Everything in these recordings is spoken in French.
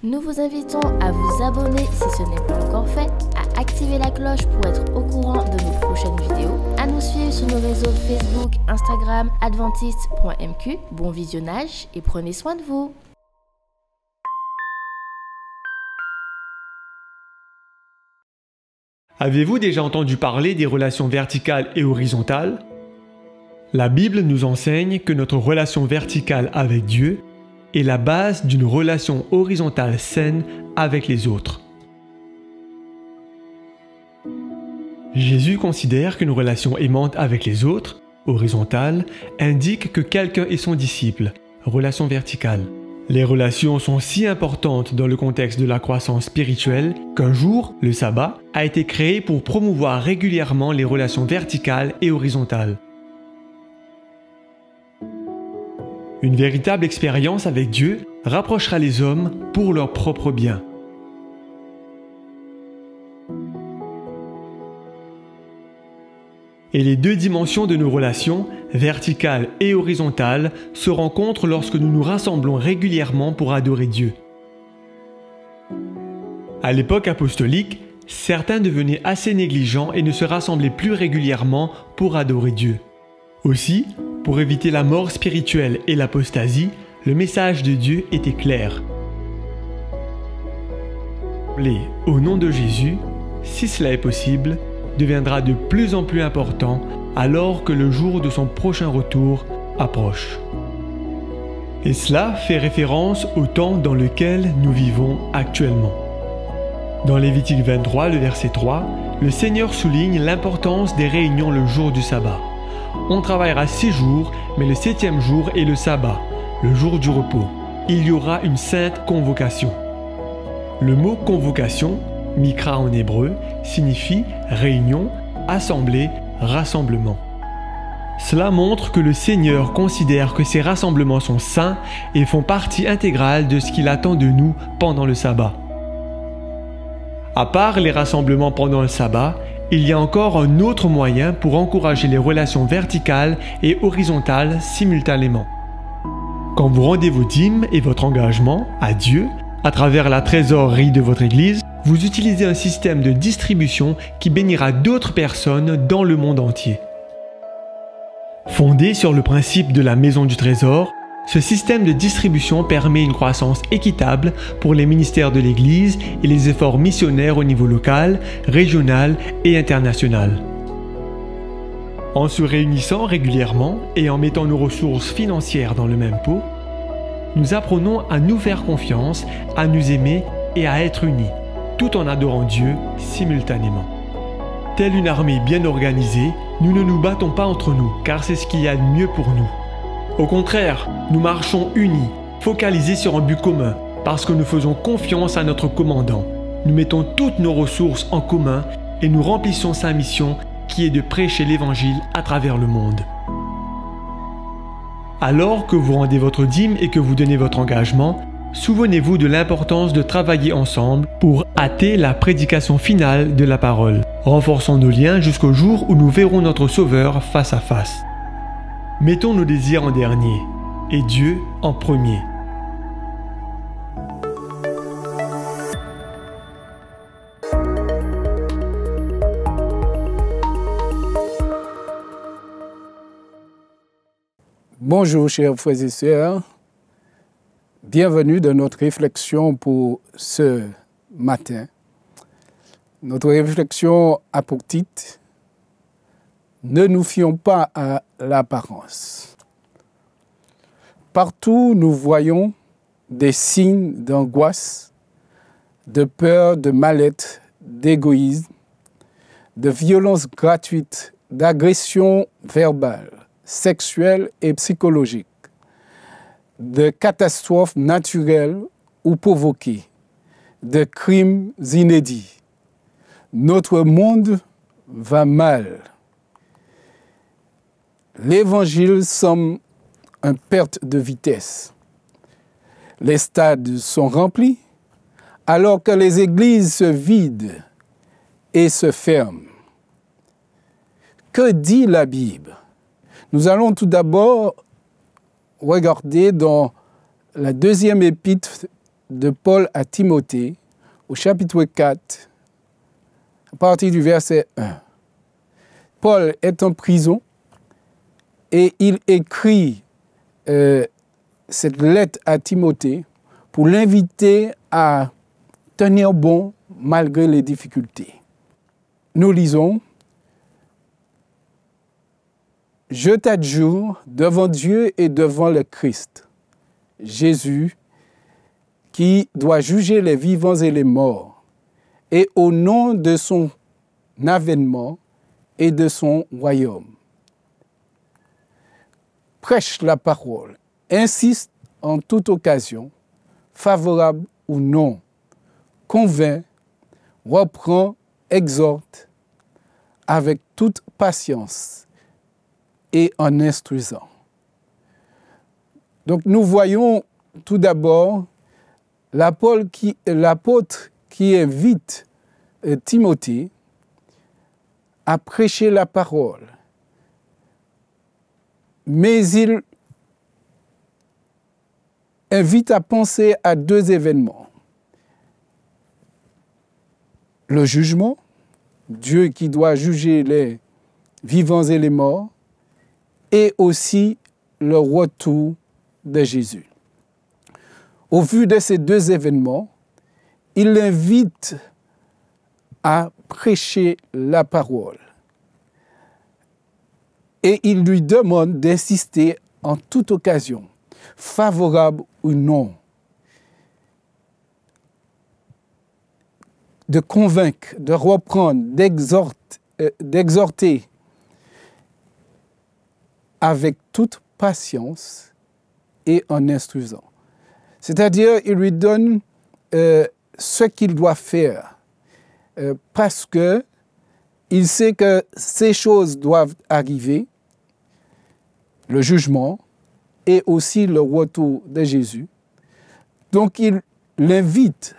Nous vous invitons à vous abonner si ce n'est pas encore fait, à activer la cloche pour être au courant de nos prochaines vidéos, à nous suivre sur nos réseaux Facebook, Instagram, adventiste.mq. Bon visionnage et prenez soin de vous. Avez-vous déjà entendu parler des relations verticales et horizontales? La Bible nous enseigne que notre relation verticale avec Dieu est la base d'une relation horizontale saine avec les autres. Jésus considère qu'une relation aimante avec les autres, horizontale, indique que quelqu'un est son disciple, relation verticale. Les relations sont si importantes dans le contexte de la croissance spirituelle qu'un jour, le sabbat, a été créé pour promouvoir régulièrement les relations verticales et horizontales. Une véritable expérience avec Dieu rapprochera les hommes pour leur propre bien. Et les deux dimensions de nos relations, verticales et horizontales, se rencontrent lorsque nous nous rassemblons régulièrement pour adorer Dieu. À l'époque apostolique, certains devenaient assez négligents et ne se rassemblaient plus régulièrement pour adorer Dieu. Aussi, pour éviter la mort spirituelle et l'apostasie, le message de Dieu était clair. Au nom de Jésus, si cela est possible, deviendra de plus en plus important alors que le jour de son prochain retour approche. Et cela fait référence au temps dans lequel nous vivons actuellement. Dans Lévitique 23, le verset 3, le Seigneur souligne l'importance des réunions le jour du sabbat. On travaillera 6 jours, mais le 7e jour est le sabbat, le jour du repos. Il y aura une sainte convocation. Le mot convocation, mikra en hébreu, signifie réunion, assemblée, rassemblement. Cela montre que le Seigneur considère que ces rassemblements sont saints et font partie intégrale de ce qu'il attend de nous pendant le sabbat. À part les rassemblements pendant le sabbat, il y a encore un autre moyen pour encourager les relations verticales et horizontales simultanément. Quand vous rendez vos dîmes et votre engagement à Dieu, à travers la trésorerie de votre Église, vous utilisez un système de distribution qui bénira d'autres personnes dans le monde entier. Fondé sur le principe de la maison du trésor, ce système de distribution permet une croissance équitable pour les ministères de l'Église et les efforts missionnaires au niveau local, régional et international. En se réunissant régulièrement et en mettant nos ressources financières dans le même pot, nous apprenons à nous faire confiance, à nous aimer et à être unis, tout en adorant Dieu simultanément. Telle une armée bien organisée, nous ne nous battons pas entre nous, car c'est ce qu'il y a de mieux pour nous. Au contraire, nous marchons unis, focalisés sur un but commun, parce que nous faisons confiance à notre commandant. Nous mettons toutes nos ressources en commun et nous remplissons sa mission qui est de prêcher l'Évangile à travers le monde. Alors que vous rendez votre dîme et que vous donnez votre engagement, souvenez-vous de l'importance de travailler ensemble pour hâter la prédication finale de la parole. Renforçons nos liens jusqu'au jour où nous verrons notre Sauveur face à face. Mettons nos désirs en dernier et Dieu en premier. Bonjour chers frères et sœurs, bienvenue dans notre réflexion pour ce matin. Notre réflexion a pour titre « Ne nous fions pas à l'apparence ». Partout, nous voyons des signes d'angoisse, de peur, de mal-être, d'égoïsme, de violence gratuite, d'agression verbale, sexuelle et psychologique, de catastrophes naturelles ou provoquées, de crimes inédits. Notre monde va mal. L'Évangile semble une perte de vitesse. Les stades sont remplis, alors que les églises se vident et se ferment. Que dit la Bible? Nous allons tout d'abord regarder dans la deuxième épître de Paul à Timothée, au chapitre 4, à partir du verset 1. Paul est en prison et il écrit cette lettre à Timothée pour l'inviter à tenir bon malgré les difficultés. Nous lisons: « Je t'adjure devant Dieu et devant le Christ, Jésus, qui doit juger les vivants et les morts, et au nom de son avènement et de son royaume. Prêche la parole, insiste en toute occasion, favorable ou non, convainc, reprend, exhorte, avec toute patience et en instruisant. » Donc nous voyons tout d'abord l'apôtre qui invite Timothée à prêcher la parole. Mais il invite à penser à deux événements. Le jugement, Dieu qui doit juger les vivants et les morts, et aussi le retour de Jésus. Au vu de ces deux événements, il l'invite à prêcher la parole. Et il lui demande d'insister en toute occasion, favorable ou non, de convaincre, de reprendre, d'exhorter avec toute patience et en instruisant. C'est-à-dire, il lui donne ce qu'il doit faire parce qu'il sait que ces choses doivent arriver, le jugement et aussi le retour de Jésus. Donc, il l'invite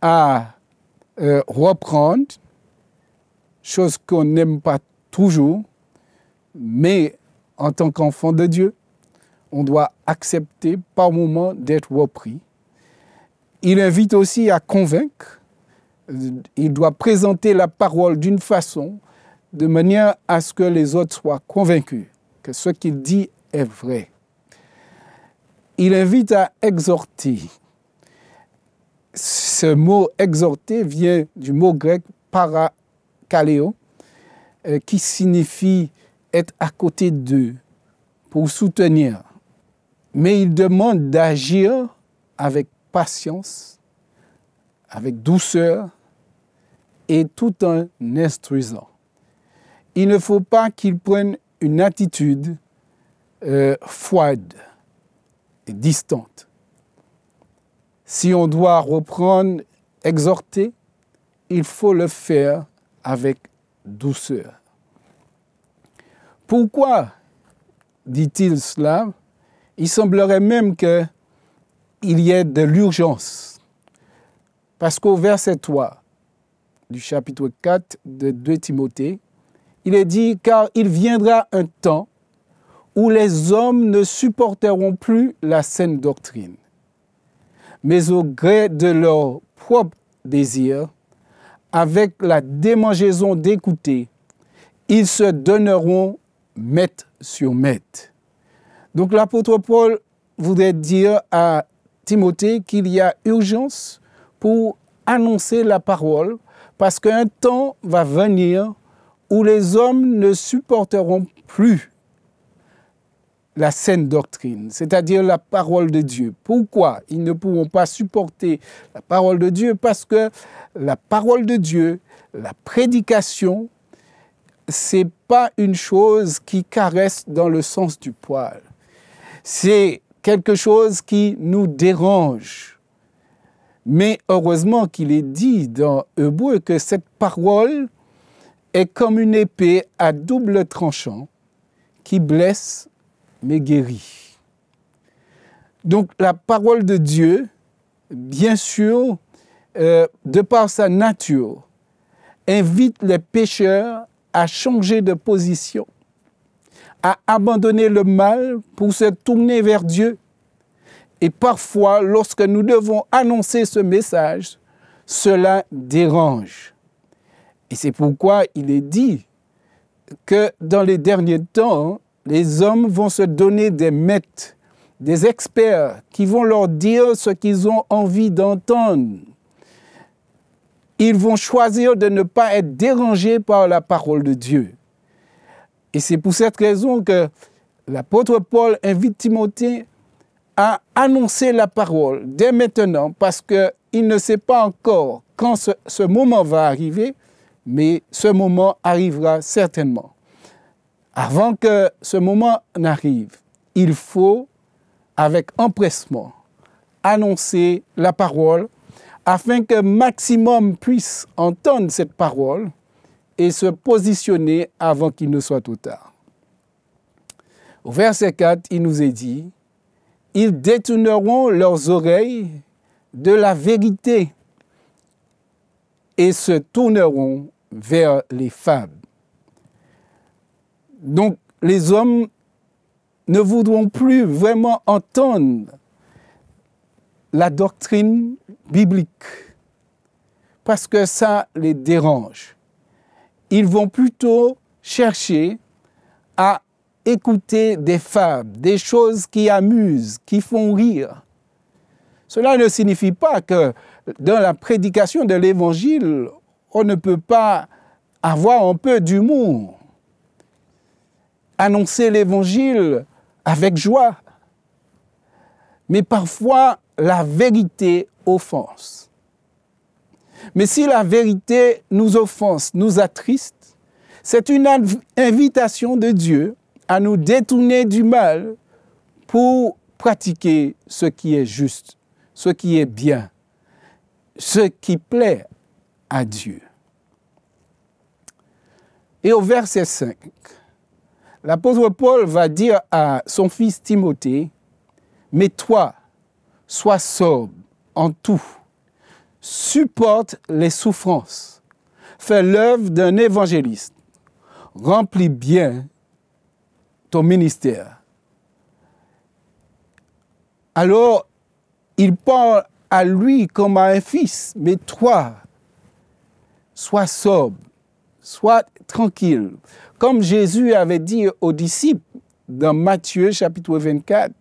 à reprendre, chose qu'on n'aime pas toujours, mais en tant qu'enfant de Dieu, on doit accepter par moment d'être repris. Il invite aussi à convaincre. Il doit présenter la parole d'une façon, de manière à ce que les autres soient convaincus que ce qu'il dit est vrai. Il invite à exhorter. Ce mot exhorter vient du mot grec parakaleo, qui signifie être à côté d'eux, pour soutenir. Mais il demande d'agir avec patience, avec douceur et tout en instruisant. Il ne faut pas qu'il prenne une attitude froide et distante. Si on doit reprendre, exhorter, il faut le faire avec douceur. Pourquoi dit-il cela? Il semblerait même qu'il y ait de l'urgence. Parce qu'au verset 3 du chapitre 4 de 2 Timothée, il est dit « Car il viendra un temps où les hommes ne supporteront plus la saine doctrine, mais au gré de leurs propres désirs, avec la démangeaison d'écouter, ils se donneront maître sur maître. » Donc l'apôtre Paul voudrait dire à Timothée qu'il y a urgence pour annoncer la parole, parce qu'un temps va venir où les hommes ne supporteront plus la saine doctrine, c'est-à-dire la parole de Dieu. Pourquoi ils ne pourront pas supporter la parole de Dieu? Parce que la parole de Dieu, la prédication, c'est pas une chose qui caresse dans le sens du poil. C'est quelque chose qui nous dérange. Mais heureusement qu'il est dit dans Hébreux que cette parole est comme une épée à double tranchant qui blesse mais guérit. Donc la parole de Dieu, bien sûr, de par sa nature, invite les pécheurs à changer de position, à abandonner le mal pour se tourner vers Dieu Et parfois, lorsque nous devons annoncer ce message, cela dérange. Et c'est pourquoi il est dit que dans les derniers temps, les hommes vont se donner des maîtres, des experts qui vont leur dire ce qu'ils ont envie d'entendre. Ils vont choisir de ne pas être dérangés par la parole de Dieu. Et c'est pour cette raison que l'apôtre Paul invite Timothée à annoncer la parole dès maintenant, parce qu'il ne sait pas encore quand ce moment va arriver, mais ce moment arrivera certainement. Avant que ce moment n'arrive, il faut, avec empressement, annoncer la parole afin que maximum puisse entendre cette parole et se positionner avant qu'il ne soit trop tard. Au verset 4, il nous est dit « Ils détourneront leurs oreilles de la vérité et se tourneront vers les fables. » Donc, les hommes ne voudront plus vraiment entendre la doctrine biblique parce que ça les dérange. Ils vont plutôt chercher à écouter des fables, des choses qui amusent, qui font rire. Cela ne signifie pas que dans la prédication de l'Évangile, on ne peut pas avoir un peu d'humour. Annoncer l'Évangile avec joie. Mais parfois, la vérité offense. Mais si la vérité nous offense, nous attriste, c'est une invitation de Dieu à nous détourner du mal pour pratiquer ce qui est juste, ce qui est bien, ce qui plaît à Dieu. Et au verset 5, l'apôtre Paul va dire à son fils Timothée, « Mais toi, sois sobre en tout, supporte les souffrances, fais l'œuvre d'un évangéliste, remplis bien ton ministère. » Alors, il parle à lui comme à un fils, mais toi, sois sobre, sois tranquille. Comme Jésus avait dit aux disciples dans Matthieu chapitre 24,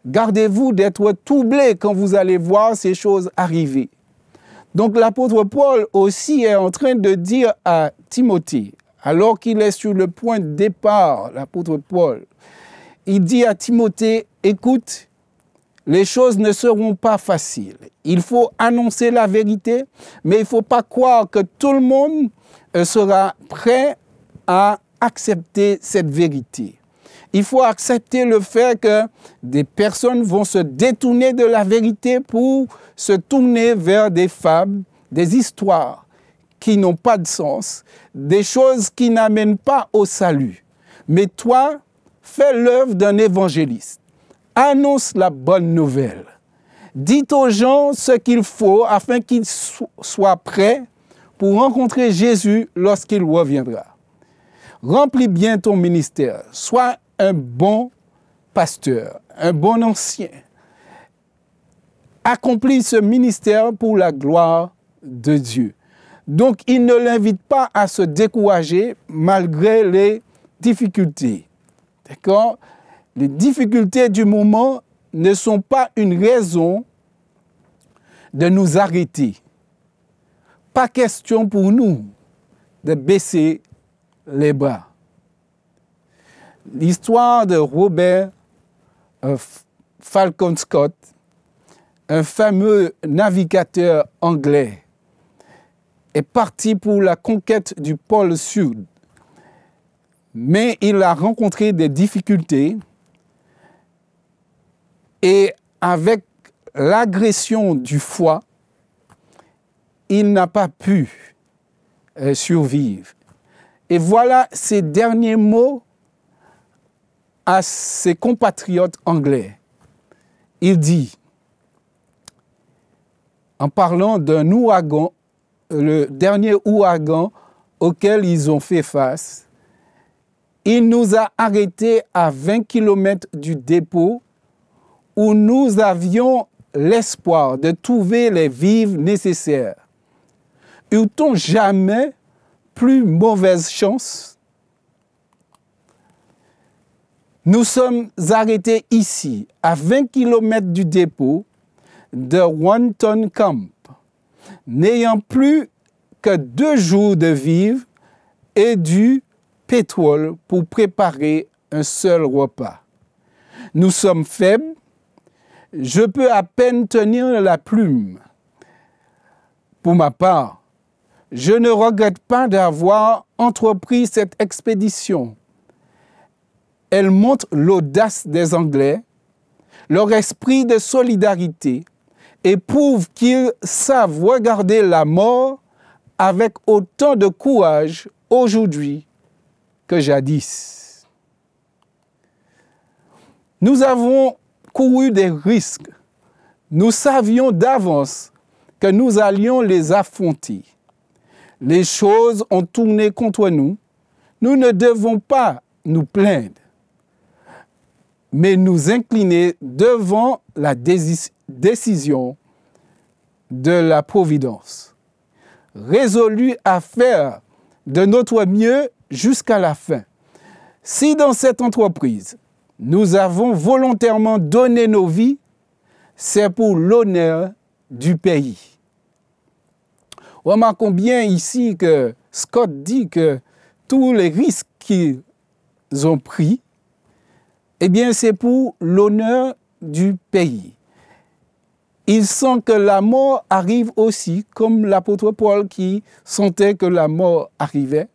gardez-vous d'être troublés quand vous allez voir ces choses arriver. Donc l'apôtre Paul aussi est en train de dire à Timothée, alors qu'il est sur le point de départ, l'apôtre Paul, il dit à Timothée, écoute, les choses ne seront pas faciles. Il faut annoncer la vérité, mais il ne faut pas croire que tout le monde sera prêt à accepter cette vérité. Il faut accepter le fait que des personnes vont se détourner de la vérité pour se tourner vers des fables, des histoires qui n'ont pas de sens, des choses qui n'amènent pas au salut. Mais toi, fais l'œuvre d'un évangéliste. Annonce la bonne nouvelle. Dites aux gens ce qu'il faut afin qu'ils soient prêts pour rencontrer Jésus lorsqu'il reviendra. Remplis bien ton ministère. Sois un bon pasteur, un bon ancien. Accomplis ce ministère pour la gloire de Dieu. Donc, il ne l'invite pas à se décourager malgré les difficultés. D'accord? Les difficultés du moment ne sont pas une raison de nous arrêter. Pas question pour nous de baisser les bras. L'histoire de Robert Falcon Scott, un fameux navigateur anglais, est parti pour la conquête du pôle Sud. Mais il a rencontré des difficultés et avec l'agression du foie, il n'a pas pu survivre. Et voilà ses derniers mots à ses compatriotes anglais. Il dit, en parlant d'un ouragan, le dernier ouragan auquel ils ont fait face, il nous a arrêtés à 20 km du dépôt où nous avions l'espoir de trouver les vivres nécessaires, eut-on jamais plus mauvaise chance? Nous sommes arrêtés ici, à 20 km du dépôt de Wanton Camp, n'ayant plus que 2 jours de vivres et du pétrole pour préparer un seul repas. Nous sommes faibles, je peux à peine tenir la plume. Pour ma part, je ne regrette pas d'avoir entrepris cette expédition. Elle montre l'audace des Anglais, leur esprit de solidarité et prouve qu'ils savent regarder la mort avec autant de courage aujourd'hui que jadis. Nous avons couru des risques. Nous savions d'avance que nous allions les affronter. Les choses ont tourné contre nous. Nous ne devons pas nous plaindre, mais nous incliner devant la décision de la Providence, résolus à faire de notre mieux jusqu'à la fin. Si dans cette entreprise, nous avons volontairement donné nos vies, c'est pour l'honneur du pays. Remarquons bien ici que Scott dit que tous les risques qu'ils ont pris, eh bien, c'est pour l'honneur du pays. Il sent que la mort arrive aussi, comme l'apôtre Paul qui sentait que la mort arrivait.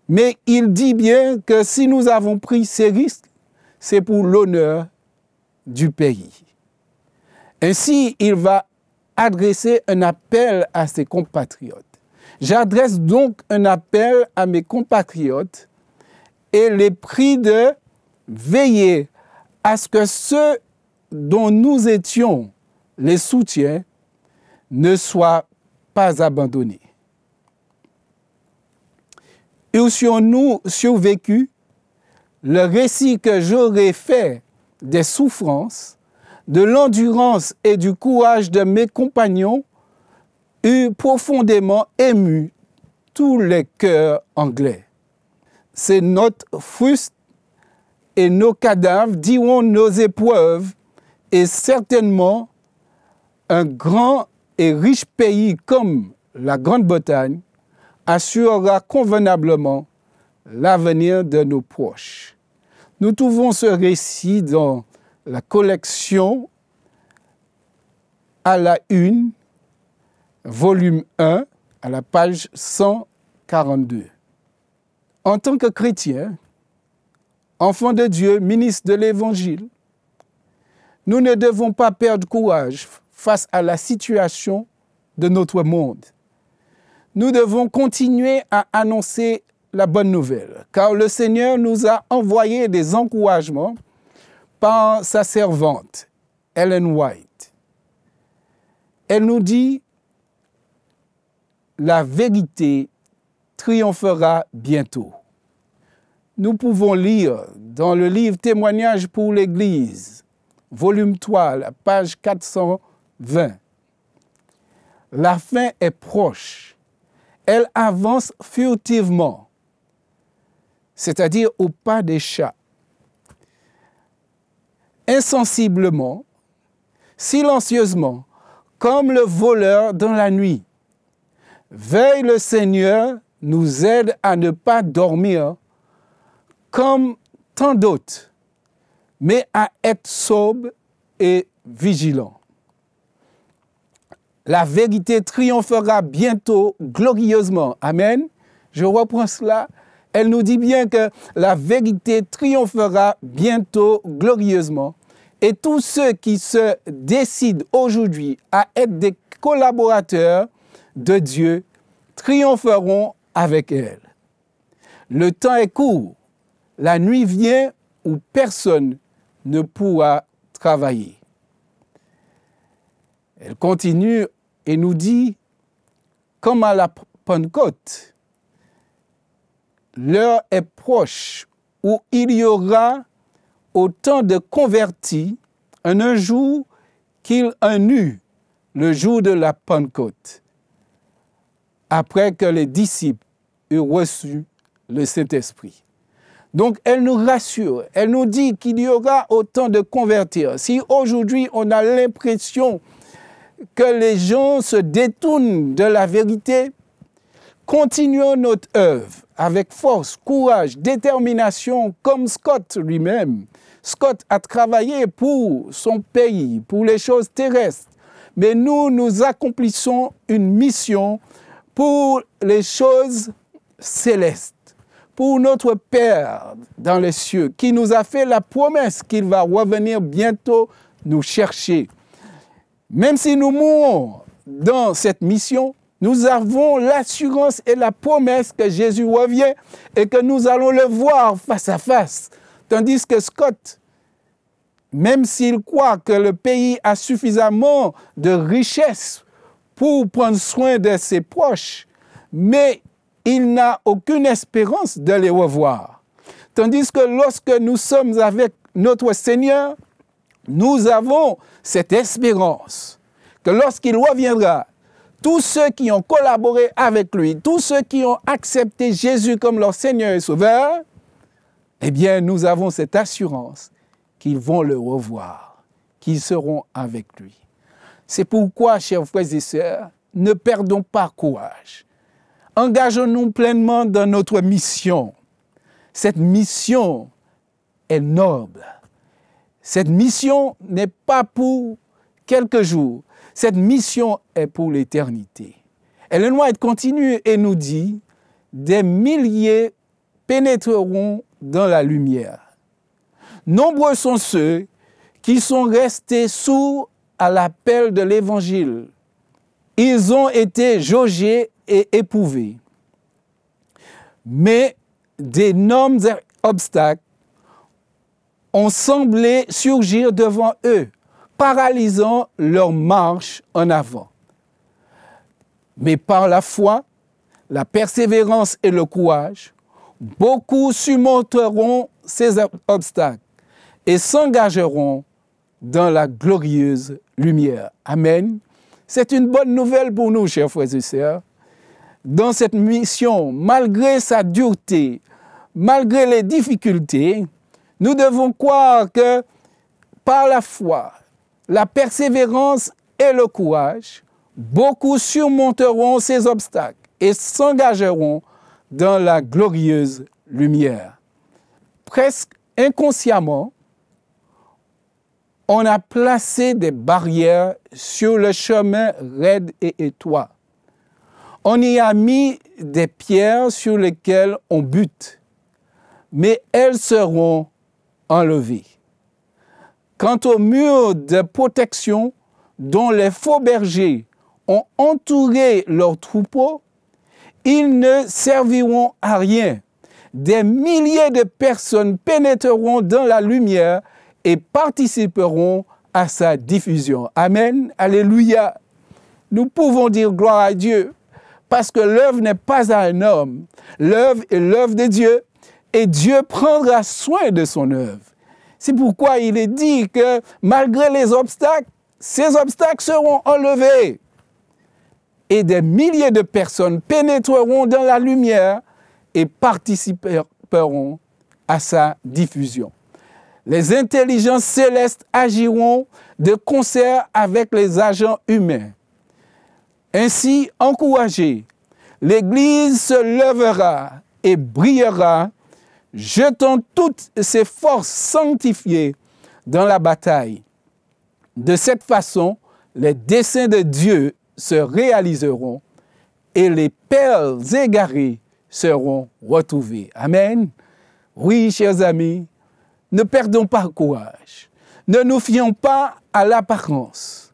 Mais il dit bien que si nous avons pris ces risques, c'est pour l'honneur du pays. Ainsi, il va adresser un appel à ses compatriotes. J'adresse donc un appel à mes compatriotes et les prie de veiller à ce que ceux dont nous étions les soutiens ne soient pas abandonnés. Eussions-nous survécu, le récit que j'aurais fait des souffrances, de l'endurance et du courage de mes compagnons eut profondément ému tous les cœurs anglais. C'est notre frustre et nos cadavres diront nos épreuves, et certainement un grand et riche pays comme la Grande-Bretagne assurera convenablement l'avenir de nos proches. Nous trouvons ce récit dans la collection à la une, volume 1, à la page 142. En tant que chrétien, enfant de Dieu, ministre de l'Évangile, nous ne devons pas perdre courage face à la situation de notre monde. Nous devons continuer à annoncer la bonne nouvelle, car le Seigneur nous a envoyé des encouragements par sa servante, Ellen White. Elle nous dit, la vérité triomphera bientôt. Nous pouvons lire dans le livre Témoignages pour l'Église, volume 3, la page 420. La fin est proche. Elle avance furtivement, c'est-à-dire au pas des chats. Insensiblement, silencieusement, comme le voleur dans la nuit. Veille le Seigneur nous aide à ne pas dormir comme tant d'autres, mais à être sobre et vigilant. La vérité triomphera bientôt glorieusement. Amen. Je reprends cela. Elle nous dit bien que la vérité triomphera bientôt glorieusement. Et tous ceux qui se décident aujourd'hui à être des collaborateurs de Dieu triompheront avec elle. Le temps est court. La nuit vient où personne ne pourra travailler. Elle continue et nous dit, comme à la Pentecôte, l'heure est proche où il y aura autant de convertis en un jour qu'il en eut, le jour de la Pentecôte, après que les disciples eurent reçu le Saint-Esprit. Donc, elle nous rassure, elle nous dit qu'il y aura autant de convertir. Si aujourd'hui, on a l'impression que les gens se détournent de la vérité, continuons notre œuvre avec force, courage, détermination, comme Scott lui-même. Scott a travaillé pour son pays, pour les choses terrestres. Mais nous accomplissons une mission pour les choses célestes, pour notre Père dans les cieux, qui nous a fait la promesse qu'il va revenir bientôt nous chercher. Même si nous mourons dans cette mission, nous avons l'assurance et la promesse que Jésus revient et que nous allons le voir face à face. Tandis que Scott, même s'il croit que le pays a suffisamment de richesses pour prendre soin de ses proches, mais il n'a aucune espérance de les revoir. Tandis que lorsque nous sommes avec notre Seigneur, nous avons cette espérance que lorsqu'il reviendra, tous ceux qui ont collaboré avec lui, tous ceux qui ont accepté Jésus comme leur Seigneur et Sauveur, eh bien, nous avons cette assurance qu'ils vont le revoir, qu'ils seront avec lui. C'est pourquoi, chers frères et sœurs, ne perdons pas courage. Engageons-nous pleinement dans notre mission. Cette mission est noble. Cette mission n'est pas pour quelques jours. Cette mission est pour l'éternité. Ellen White continue et nous dit « Des milliers pénétreront dans la lumière. Nombreux sont ceux qui sont restés sourds à l'appel de l'Évangile. Ils ont été jaugés et éprouvés. Mais d'énormes obstacles ont semblé surgir devant eux, paralysant leur marche en avant. Mais par la foi, la persévérance et le courage, beaucoup surmonteront ces obstacles et s'engageront dans la glorieuse lumière. Amen. C'est une bonne nouvelle pour nous, chers frères et sœurs. Dans cette mission, malgré sa dureté, malgré les difficultés, nous devons croire que par la foi, la persévérance et le courage, beaucoup surmonteront ces obstacles et s'engageront dans la glorieuse lumière. Presque inconsciemment, on a placé des barrières sur le chemin raide et étroit. On y a mis des pierres sur lesquelles on bute, mais elles seront enlevées. Quant aux murs de protection dont les faux bergers ont entouré leurs troupeaux, ils ne serviront à rien. Des milliers de personnes pénétreront dans la lumière et participeront à sa diffusion. Amen. Alléluia. Nous pouvons dire gloire à Dieu parce que l'œuvre n'est pas à un homme. L'œuvre est l'œuvre de Dieu et Dieu prendra soin de son œuvre. C'est pourquoi il est dit que malgré les obstacles, ces obstacles seront enlevés. Et des milliers de personnes pénétreront dans la lumière et participeront à sa diffusion. Les intelligences célestes agiront de concert avec les agents humains. Ainsi, encouragée, l'Église se lèvera et brillera, jetant toutes ses forces sanctifiées dans la bataille. De cette façon, les desseins de Dieu se réaliseront et les perles égarées seront retrouvées. Amen. Oui, chers amis, ne perdons pas courage. Ne nous fions pas à l'apparence.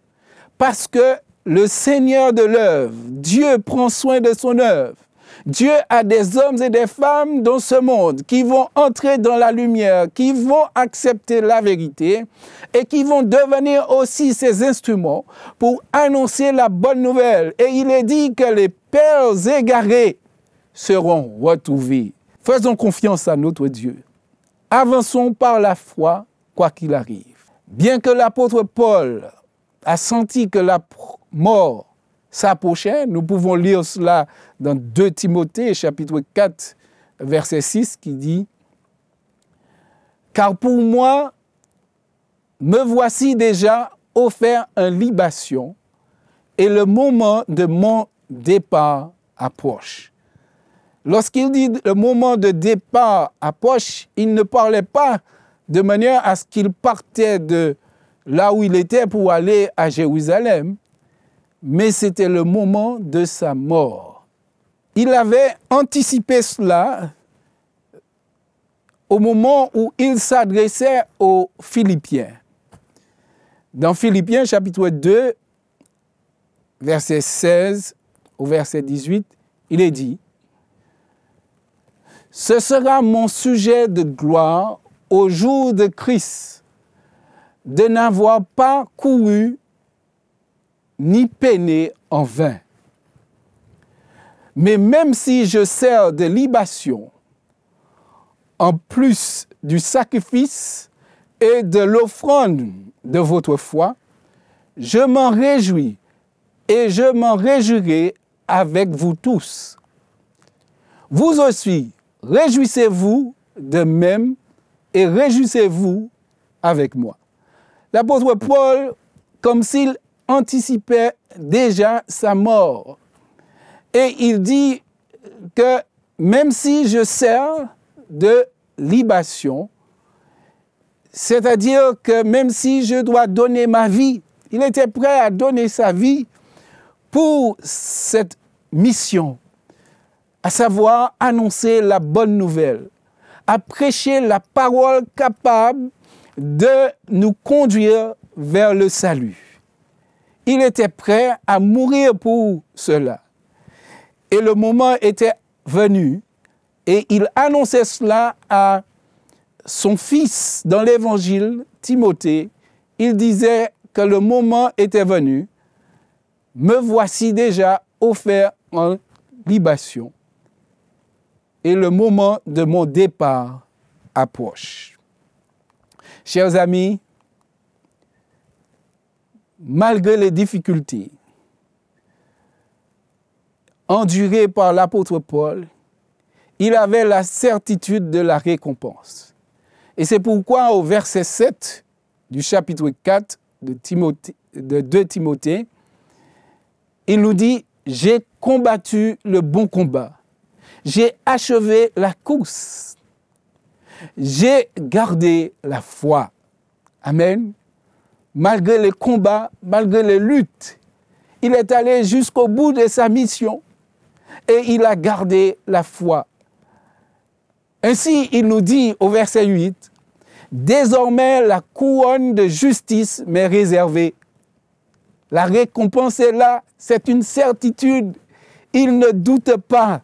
Parce que le Seigneur de l'œuvre, Dieu prend soin de son œuvre. Dieu a des hommes et des femmes dans ce monde qui vont entrer dans la lumière, qui vont accepter la vérité et qui vont devenir aussi ses instruments pour annoncer la bonne nouvelle. Et il est dit que les perles égarées seront retrouvées. Faisons confiance à notre Dieu. Avançons par la foi, quoi qu'il arrive. Bien que l'apôtre Paul a senti que la mort s'approchait, nous pouvons lire cela dans 2 Timothée, chapitre 4, verset 6, qui dit « Car pour moi, me voici déjà offert en libation, et le moment de mon départ approche. » Lorsqu'il dit le moment de départ approche, il ne parlait pas de manière à ce qu'il partait de là où il était pour aller à Jérusalem, mais c'était le moment de sa mort. Il avait anticipé cela au moment où il s'adressait aux Philippiens. Dans Philippiens chapitre 2, verset 16 au verset 18, il est dit « Ce sera mon sujet de gloire au jour de Christ, de n'avoir pas couru ni peiné en vain. Mais même si je sers de libation, en plus du sacrifice et de l'offrande de votre foi, je m'en réjouis et je m'en réjouirai avec vous tous. Vous aussi, réjouissez-vous de même et réjouissez-vous avec moi. » L'apôtre Paul, comme s'il anticipait déjà sa mort. Et il dit que même si je sers de libation, c'est-à-dire que même si je dois donner ma vie, il était prêt à donner sa vie pour cette mission, à savoir annoncer la bonne nouvelle, à prêcher la parole capable de nous conduire vers le salut. Il était prêt à mourir pour cela. Et le moment était venu et il annonçait cela à son fils dans l'évangile, Timothée. Il disait que le moment était venu. Me voici déjà offert en libation et le moment de mon départ approche. Chers amis, malgré les difficultés endurées par l'apôtre Paul, il avait la certitude de la récompense. Et c'est pourquoi au verset 7 du chapitre 4 de 2 Timothée, il nous dit « J'ai combattu le bon combat, j'ai achevé la course, j'ai gardé la foi. » Amen. Malgré les combats, malgré les luttes, il est allé jusqu'au bout de sa mission et il a gardé la foi. Ainsi, il nous dit au verset 8, « Désormais, la couronne de justice m'est réservée. » La récompense est là, c'est une certitude. Il ne doute pas.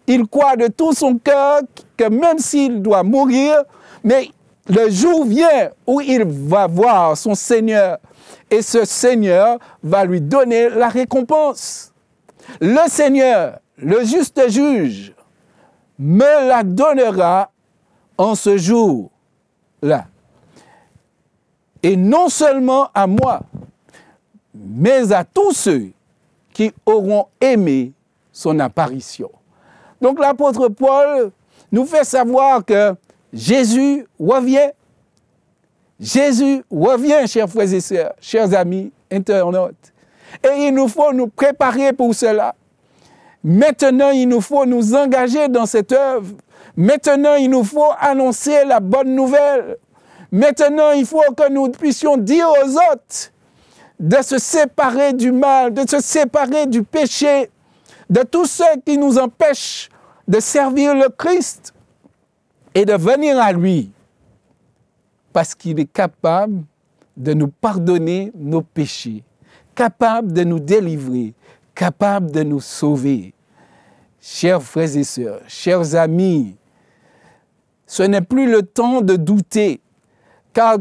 Il croit de tout son cœur que même s'il doit mourir, mais le jour vient où il va voir son Seigneur et ce Seigneur va lui donner la récompense. Le Seigneur, le juste juge, me la donnera en ce jour-là. Et non seulement à moi, mais à tous ceux qui auront aimé son apparition. Donc l'apôtre Paul nous fait savoir que Jésus revient. Jésus revient, chers frères et sœurs, chers amis internautes. Et il nous faut nous préparer pour cela. Maintenant, il nous faut nous engager dans cette œuvre. Maintenant, il nous faut annoncer la bonne nouvelle. Maintenant, il faut que nous puissions dire aux autres de se séparer du mal, de se séparer du péché, de tout ce qui nous empêche de servir le Christ et de venir à lui, parce qu'il est capable de nous pardonner nos péchés, capable de nous délivrer, capable de nous sauver. Chers frères et sœurs, chers amis, ce n'est plus le temps de douter, car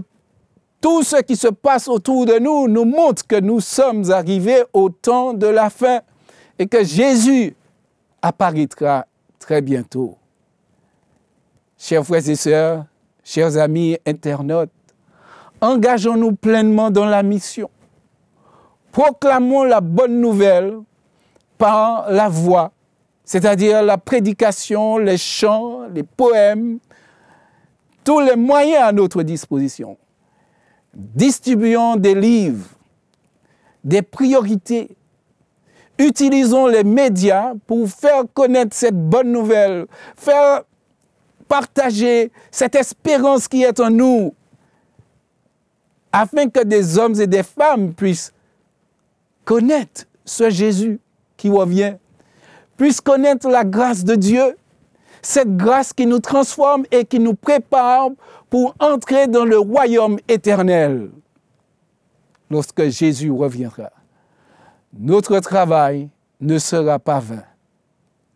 tout ce qui se passe autour de nous nous montre que nous sommes arrivés au temps de la fin et que Jésus apparaîtra très bientôt. Chers frères et sœurs, chers amis internautes, Engageons-nous pleinement dans la mission. Proclamons la bonne nouvelle par la voix, c'est-à-dire la prédication, les chants, les poèmes, tous les moyens à notre disposition. Distribuons des livres, des priorités. Utilisons les médias pour faire connaître cette bonne nouvelle, faire partager cette espérance qui est en nous, afin que des hommes et des femmes puissent connaître ce Jésus qui revient, puissent connaître la grâce de Dieu, cette grâce qui nous transforme et qui nous prépare pour entrer dans le royaume éternel lorsque Jésus reviendra. Notre travail ne sera pas vain.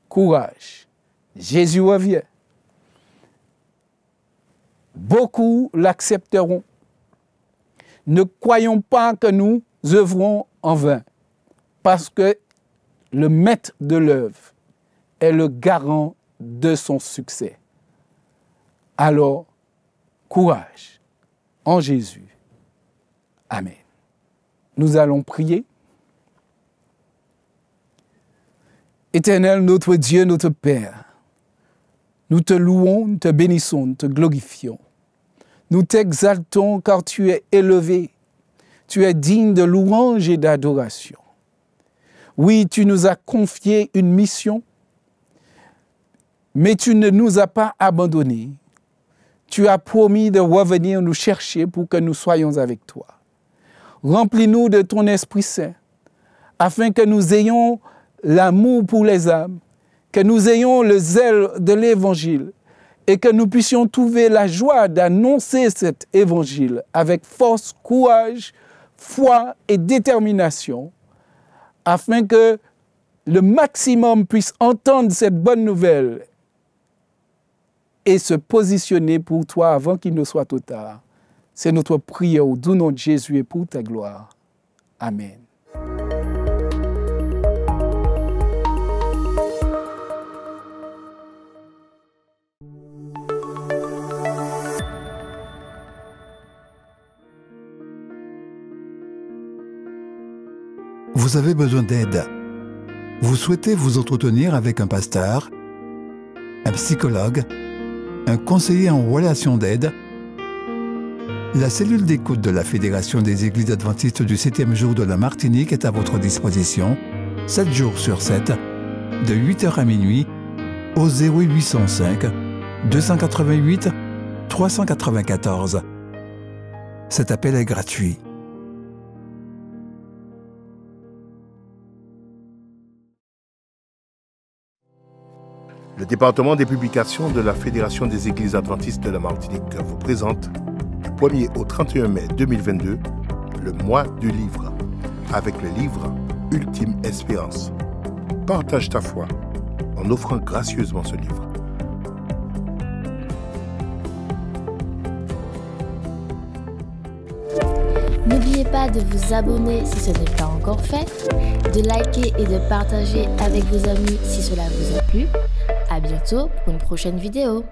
Courage, Jésus revient. Beaucoup l'accepteront. Ne croyons pas que nous œuvrons en vain, parce que le maître de l'œuvre est le garant de son succès. Alors, courage en Jésus. Amen. Nous allons prier. Éternel, notre Dieu, notre Père, nous te louons, nous te bénissons, nous te glorifions. Nous t'exaltons car tu es élevé, tu es digne de louange et d'adoration. Oui, tu nous as confié une mission, mais tu ne nous as pas abandonnés. Tu as promis de revenir nous chercher pour que nous soyons avec toi. Remplis-nous de ton Esprit Saint, afin que nous ayons l'amour pour les âmes, que nous ayons le zèle de l'Évangile et que nous puissions trouver la joie d'annoncer cet Évangile avec force, courage, foi et détermination, afin que le maximum puisse entendre cette bonne nouvelle et se positionner pour toi avant qu'il ne soit trop tard. C'est notre prière au doux nom de Jésus et pour ta gloire. Amen. Vous avez besoin d'aide. Vous souhaitez vous entretenir avec un pasteur, un psychologue, un conseiller en relation d'aide. La cellule d'écoute de la Fédération des Églises adventistes du 7e jour de la Martinique est à votre disposition, 7 jours sur 7, de 8h à minuit, au 0805 288 394. Cet appel est gratuit. Le département des publications de la Fédération des Églises adventistes de la Martinique vous présente du 1er au 31 mai 2022 le mois du livre avec le livre Ultime Espérance. Partage ta foi en offrant gracieusement ce livre. N'oubliez pas de vous abonner si ce n'est pas encore fait, de liker et de partager avec vos amis si cela vous a plu. À bientôt pour une prochaine vidéo.